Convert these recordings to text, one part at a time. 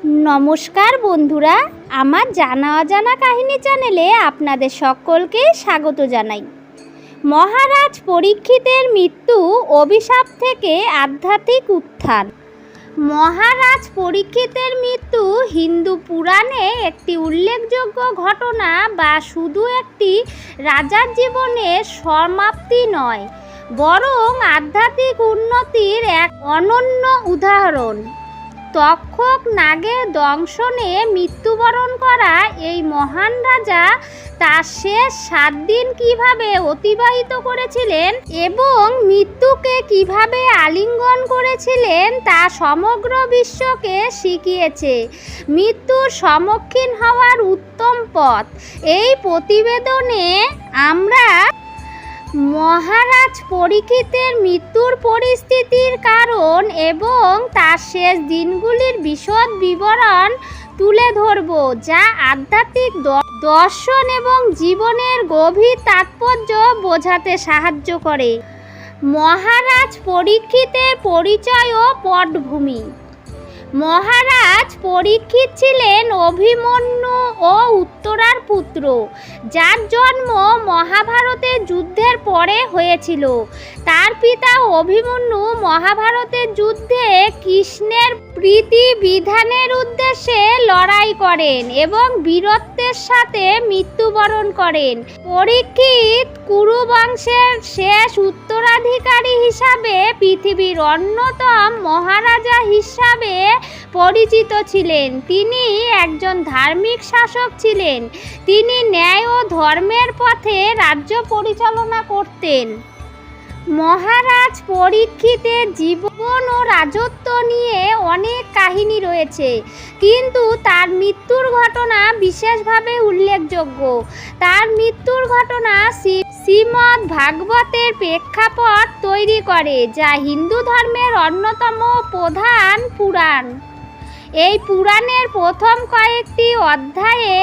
নমস্কার বন্ধুরা, আমার জানা অজানা কাহিনী চ্যানেলে আপনাদের সকলকে স্বাগত জানাই। মহারাজ পরীক্ষিতের মৃত্যু, অভিশাপ থেকে আধ্যাত্মিক উত্থান। মহারাজ পরীক্ষিতের মৃত্যু হিন্দু পুরাণে একটি উল্লেখযোগ্য ঘটনা বা শুধু একটি রাজার জীবনের সমাপ্তি নয়, বরং আধ্যাত্মিক উন্নতির এক অনন্য উদাহরণ। তক্ষক নাগের দংশনে মৃত্যুবরণ করা এই মহান রাজা তার শেষ 7 দিন কিভাবে অতিবাহিত করেছিলেন এবং মৃত্যুকে কিভাবে আলিঙ্গন করেছিলেন তা সমগ্র বিশ্বকে শিখিয়েছে মৃত্যুর সম্মুখীন হওয়ার উত্তম পথ। এই প্রতিবেদনে আমরা মহারাজ পরীক্ষিতের মৃত্যুর পরিস্থিতির কারণ এবং তার শেষ দিনগুলির বিশদ বিবরণ তুলে ধরব, যা আধ্যাত্মিক দর্শন এবং জীবনের গভীর তাৎপর্য বোঝাতে সাহায্য করে। মহারাজ পরীক্ষিতের পরিচয় ও পটভূমি। মহারাজ পরীক্ষিত ছিলেন অভিমন্যু ও উত্তরার পুত্র, যার জন্ম মহাভারতের যুদ্ধের পরে হয়েছিল। তার পিতা অভিমন্যু মহাভারতের যুদ্ধে কৃষ্ণের প্রীতি বিধানের উদ্দেশ্যে লড়াই করেন এবং বীরত্বের সাথে মৃত্যুবরণ করেন। পরীক্ষিত কুরু বংশের শেষ উত্তরাধিকারী হিসাবে পৃথিবীর অন্যতম মহারাজা হিসাবে পরিচিত ছিলেন। তিনি একজন ধার্মিক শাসক ছিলেন। তিনি ন্যায় ও ধর্মের পথে রাজ্য পরিচালনা করতেন। মহারাজ পরীক্ষিতের জীবন ও রাজত্ব নিয়ে অনেক কাহিনী রয়েছে, কিন্তু তার মৃত্যুর ঘটনা বিশেষভাবে উল্লেখযোগ্য। তার মৃত্যুর ঘটনা শ্রীমদ্ ভাগবতের প্রেক্ষাপট তৈরি করে, যা হিন্দু ধর্মের অন্যতম প্রধান পুরাণ। এই পুরাণের প্রথম কয়েকটি অধ্যায়ে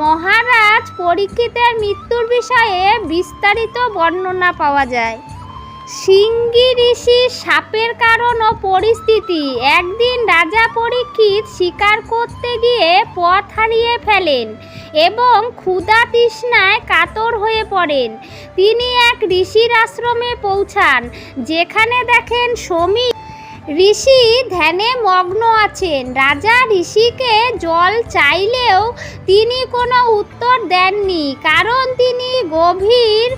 মহারাজ পরীক্ষিতের মৃত্যুর বিষয়ে বিস্তারিত বর্ণনা পাওয়া যায়। সিঙ্গি ঋষির শাপের কারণ ও পরিস্থিতি। একদিন রাজা পরীক্ষিত শিকার করতে গিয়ে পথ হারিয়ে ফেলেন এবং ক্ষুধা তৃষ্ণায় কাতর হয়ে পড়েন। তিনি এক ঋষির আশ্রমে পৌঁছান, যেখানে দেখেন সমীর ঋষি ধ্যানে মগ্ন আছেন। রাজা ঋষিকে জল চাইলেও তিনি কোনো উত্তর দেননি, কারণ তিনি গভীর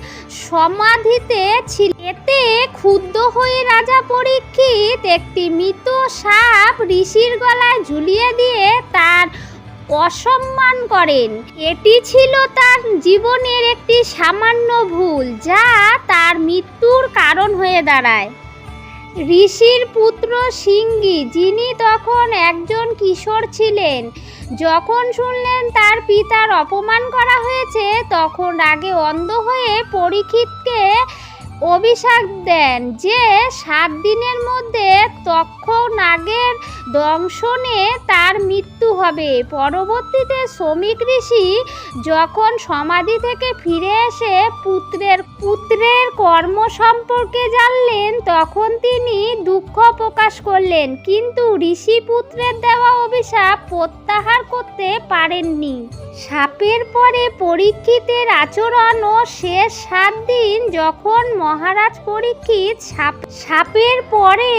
সমাধিতে ছিলেন। এতে ক্ষুব্ধ হয়ে রাজা পরীক্ষিত একটি মৃত সাপ ঋষির গলায় ঝুলিয়ে দিয়ে তার অসম্মান করেন। এটি ছিল তার জীবনের একটি সামান্য ভুল, যা তার মৃত্যুর কারণ হয়ে দাঁড়ায়। ঋষির পুত্র সিঙ্গি, যিনি তখন একজন কিশোর ছিলেন, যখন শুনলেন তার পিতার অপমান করা হয়েছে, তখন রাগে অন্ধ হয়ে পরীক্ষিতকে অভিশাপ দেন যে 7 দিনের মধ্যে তক্ষক নাগের দংশনে তার মৃত্যু হবে। পরবর্তীতে সমীর ঋষি যখন সমাধি থেকে ফিরে এসে পুত্রের কর্ম সম্পর্কে জানলেন, তখন তিনি দুঃখ প্রকাশ করলেন, কিন্তু ঋষি পুত্রের দেওয়া অভিশাপ প্রত্যাহার করতে পারেননি। শাপের পরে পরীক্ষিতের আচরণ ও শেষ 7 দিন। যখন মহারাজ পরীক্ষিত শাপের পরে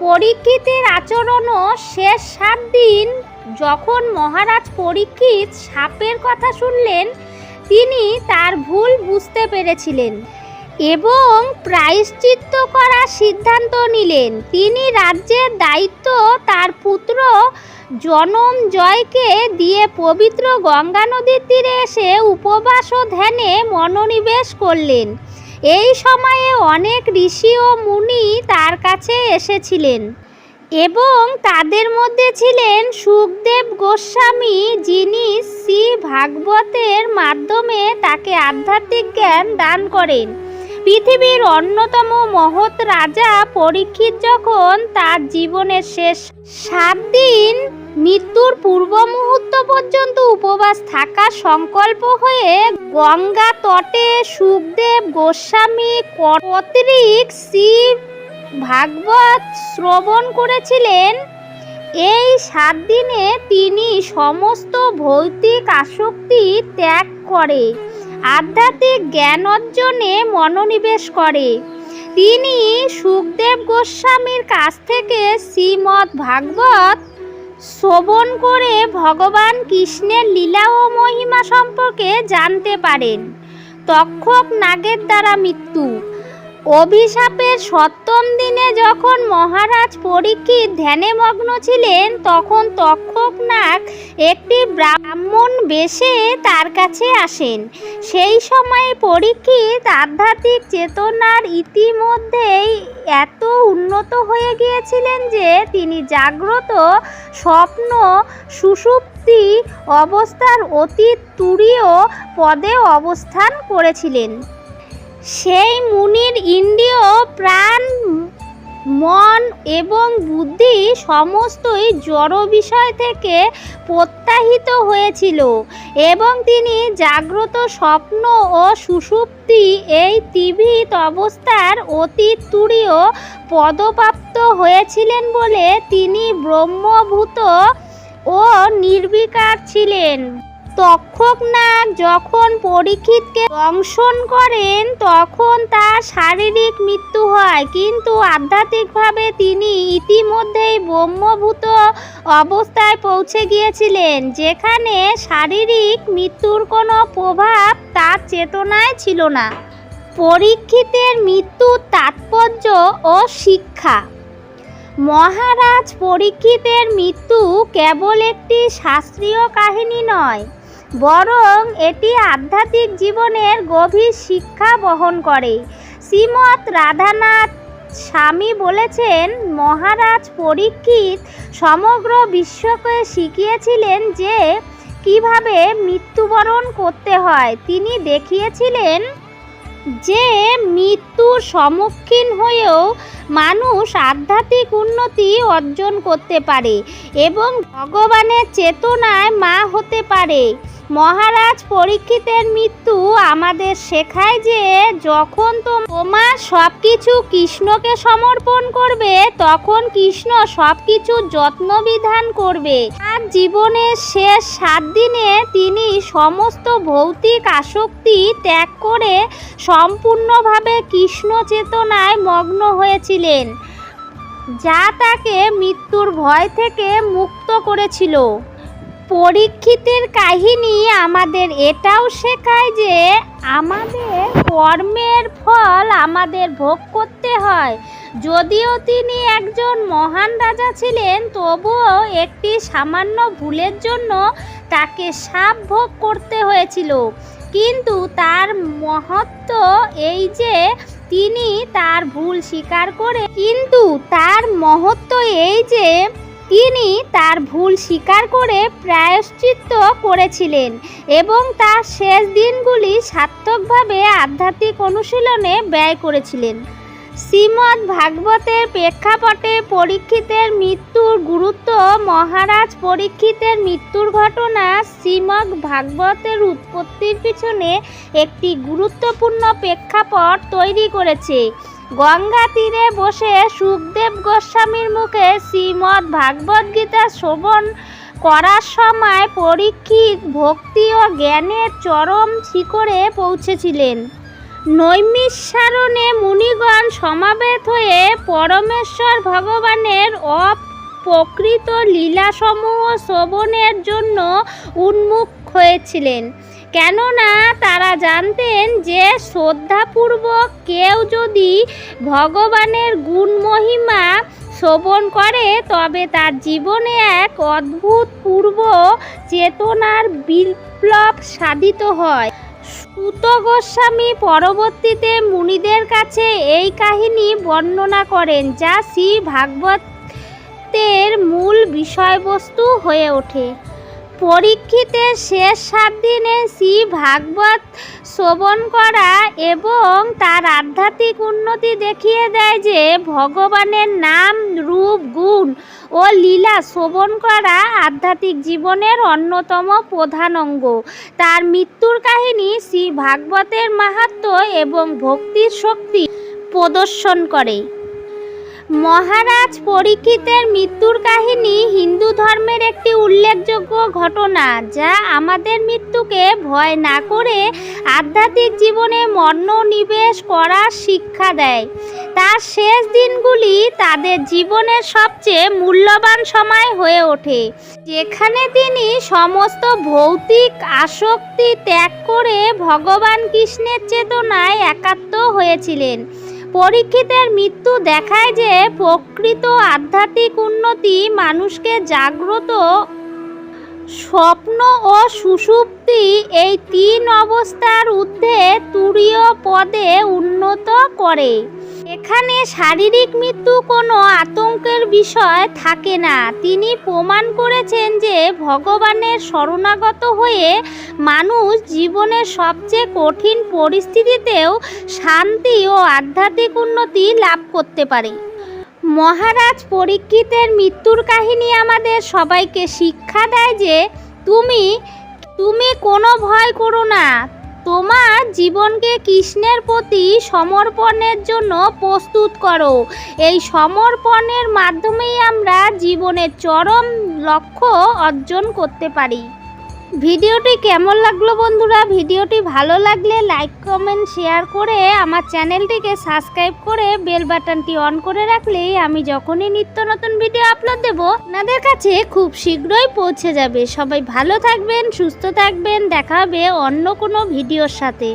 পরীক্ষিতের আচরণ ও শেষ 7 দিন যখন মহারাজ পরীক্ষিত শাপের কথা শুনলেন, তিনি তার ভুল বুঝতে পেরেছিলেন এবং প্রায়শ্চিত্ত করার সিদ্ধান্ত নিলেন। তিনি রাজ্যের দায়িত্ব তার পুত্র জনমজয়কে দিয়ে পবিত্র গঙ্গা নদীর তীরে এসে উপবাস ও ধ্যানে মনোনিবেশ করলেন। এই সময়ে অনেক ঋষি ও মুনি তার কাছে এসেছিলেন এবং তাদের মধ্যে ছিলেন সুখদেব গোস্বামী, যিনি শ্রী ভাগবতের মাধ্যমে তাকে আধ্যাত্মিক জ্ঞান দান করেন। পৃথিবীর অন্যতম মহৎ রাজা পরীক্ষিত যখন তার জীবনের শেষ 7 দিন মৃত্যুর পূর্ব মুহূর্ত পর্যন্ত উপবাস থাকার সংকল্প হয়ে গঙ্গা তটে সুখদেব গোস্বামী কর্তৃক শ্রী ভাগবত শ্রবণ করেছিলেন, এই 7 দিনে তিনি সমস্ত ভৌতিক আসক্তি ত্যাগ করে আধ্যাত্মিক জ্ঞান অর্জনে মনোনিবেশ করে। তিনি সুখদেব গোস্বামীর কাছ থেকে শ্রীমদ্ ভাগবত শ্রবণ করে ভগবান কৃষ্ণের লীলা ও মহিমা সম্পর্কে জানতে পারেন। তক্ষক নাগের দ্বারা মৃত্যু। অভিশাপের 7ম দিনে যখন মহারাজ পরীক্ষিত ধ্যানে মগ্ন ছিলেন, তখন তক্ষক নাগ একটি ব্রাহ্মণ বেশে তার কাছে আসেন। সেই সময় পরীক্ষিত আধ্যাত্মিক চেতনার ইতিমধ্যেই এত উন্নত হয়ে গিয়েছিলেন যে তিনি জাগ্রত, স্বপ্ন, সুষুপ্তি অবস্থার অতীত তুরীয় পদে অবস্থান করেছিলেন। সেই মুনির ইন্দ্রিয়, প্রাণ, মন এবং বুদ্ধি সমস্তই জড় বিষয় থেকে প্রত্যাহিত হয়েছিল এবং তিনি জাগ্রত, স্বপ্ন ও সুষুপ্তি এই ত্রিবিধ অবস্থার অতীত তুরীয় পদপ্রাপ্ত হয়েছিলেন বলে তিনি ব্রহ্মভূত ও নির্বিকার ছিলেন। তক্ষক নাগ যখন পরীক্ষিতকে দংশন করেন তখন তার শারীরিক মৃত্যু হয়, কিন্তু আধ্যাত্মিকভাবে তিনি ইতিমধ্যেই ব্রহ্মভূত অবস্থায় পৌঁছে গিয়েছিলেন, যেখানে শারীরিক মৃত্যুর কোনো প্রভাব তার চেতনায় ছিল না। পরীক্ষিতের মৃত্যুর তাৎপর্য ও শিক্ষা। মহারাজ পরীক্ষিতের মৃত্যু কেবল একটি শাস্ত্রীয় কাহিনী নয়, বরং এটি আধ্যাত্মিক জীবনের গভীর শিক্ষা বহন করে। শ্রীমৎ রাধানাথ স্বামী বলেছেন, মহারাজ পরীক্ষিত সমগ্র বিশ্বকে শিখিয়েছিলেন যে কিভাবে মৃত্যুবরণ করতে হয়। তিনি দেখিয়েছিলেন যে মৃত্যুর সম্মুখীন হয়েও মানুষ আধ্যাত্মিক উন্নতি অর্জন করতে পারে এবং ভগবানের চেতনায় মা হতে পারে। মহারাজ পরীক্ষিতের মৃত্যু আমাদের শেখায় যে যখন তোমার সব কিছু কৃষ্ণকে সমর্পণ করবে, তখন কৃষ্ণ সব কিছুর যত্ন বিধান করবে। তার জীবনের শেষ 7 দিনে তিনি সমস্ত ভৌতিক আসক্তি ত্যাগ করে সম্পূর্ণভাবে কৃষ্ণ চেতনায় মগ্ন হয়েছিলেন, যা তাকে মৃত্যুর ভয় থেকে মুক্ত করেছিল। পরীক্ষিতের কাহিনী আমাদের এটাও শেখায় যে আমাদের কর্মের ফল আমাদের ভোগ করতে হয়। যদিও তিনি একজন মহান রাজা ছিলেন, তবুও একটি সামান্য ভুলের জন্য তাকে শাপ ভোগ করতে হয়েছিল। কিন্তু তার মহত্ব এই যে তিনি তার ভুল স্বীকার করে প্রায়শ্চিত্ত করেছিলেন এবং তার শেষ দিনগুলি সার্থকভাবে আধ্যাত্মিক অনুশীলনে ব্যয় করেছিলেন। শ্রীমদ্ ভাগবতের প্রেক্ষাপটে পরীক্ষিতের মৃত্যুর গুরুত্ব। মহারাজ পরীক্ষিতের মৃত্যুর ঘটনা শ্রীমদ্ ভাগবতের উৎপত্তির পিছনে একটি গুরুত্বপূর্ণ প্রেক্ষাপট তৈরি করেছে। গঙ্গা তীরে বসে সুখদেব গোস্বামীর মুখে শ্রীমদ্ ভাগবত গীতা শ্রবণ করার সময় পরীক্ষিত ভক্তি ও জ্ঞানের চরম শিখরে পৌঁছেছিলেন। নৈমিষারণ্যে মুনিগণ সমাবেত হয়ে পরমেশ্বর ভগবানের অপ্রকৃত লীলাসমূহ শ্রবণের জন্য উন্মুখ হয়েছিলেন, কেননা তারা জানতেন যে শ্রদ্ধাপূর্বক কেউ যদি ভগবানের গুণ মহিমা শ্রবণ করে তবে তার জীবনে এক অদ্ভুত পূর্ব চেতনার বিপ্লব সাধিত হয়। সূত গোস্বামী পরবর্তীতে মুনিদের কাছে এই কাহিনী বর্ণনা করেন, যা শ্রী ভাগবতের মূল বিষয়বস্তু হয়ে ওঠে। পরীক্ষিতের শেষ 7 দিনে শ্রী ভাগবত শ্রবণ করা এবং তার আধ্যাত্মিক উন্নতি দেখিয়ে দেয় যে ভগবানের নাম, রূপ, গুণ ও লীলা শ্রবণ করা আধ্যাত্মিক জীবনের অন্যতম প্রধান অঙ্গ। তার মৃত্যুর কাহিনী শ্রী ভাগবতের মাহাত্ম্য এবং ভক্তির শক্তি প্রদর্শন করে। মহারাজ পরীক্ষিতের মৃত্যুর কাহিনী হিন্দু ধর্মের একটি উল্লেখযোগ্য ঘটনা, যা আমাদের মৃত্যুকে ভয় না করে আধ্যাত্মিক জীবনে মনোনিবেশ করার শিক্ষা দেয়। তার শেষ দিনগুলি তাদের জীবনের সবচেয়ে মূল্যবান সময় হয়ে ওঠে, যেখানে তিনি সমস্ত ভৌতিক আসক্তি ত্যাগ করে ভগবান কৃষ্ণের চেতনায় একাত্ম হয়েছিলেন। পরীক্ষিতের মৃত্যু দেখায় যে প্রকৃত আধ্যাত্মিক উন্নতি মানুষকে জাগ্রত, স্বপ্ন ও সুষুপ্তি এই তিন অবস্থার ঊর্ধ্বে তুরীয় পদে উন্নত করে। এখানে শারীরিক মৃত্যু কোনো আতঙ্কের বিষয় থাকে না। তিনি প্রমাণ করেছেন যে ভগবানের শরণাগত হয়ে মানুষ জীবনের সবচেয়ে কঠিন পরিস্থিতিতেও শান্তি ও আধ্যাত্মিক উন্নতি লাভ করতে পারে। মহারাজ পরীক্ষিতের মৃত্যুর কাহিনী আমাদের সবাইকে শিক্ষা দেয় যে তুমি কোনো ভয় করো না, তোমার জীবনকে কৃষ্ণের প্রতি সমর্পণের জন্য প্রস্তুত করো। এই সমর্পণের মাধ্যমেই আমরা জীবনের চরম লক্ষ্য অর্জন করতে পারি। ভিডিওটি কেমন লাগলো বন্ধুরা? ভিডিওটি ভালো লাগলে লাইক কমেন্ট শেয়ার করে আমার চ্যানেলটিকে সাবস্ক্রাইব করে বেল বাটনটি অন করে রাখলেই আমি যখনই নিত্য নতুন ভিডিও আপলোড দেব আপনাদের কাছে খুব শীঘ্রই পৌঁছে যাবে। সবাই ভালো থাকবেন, সুস্থ থাকবেন। দেখা হবে অন্য কোনো ভিডিওর সাথে।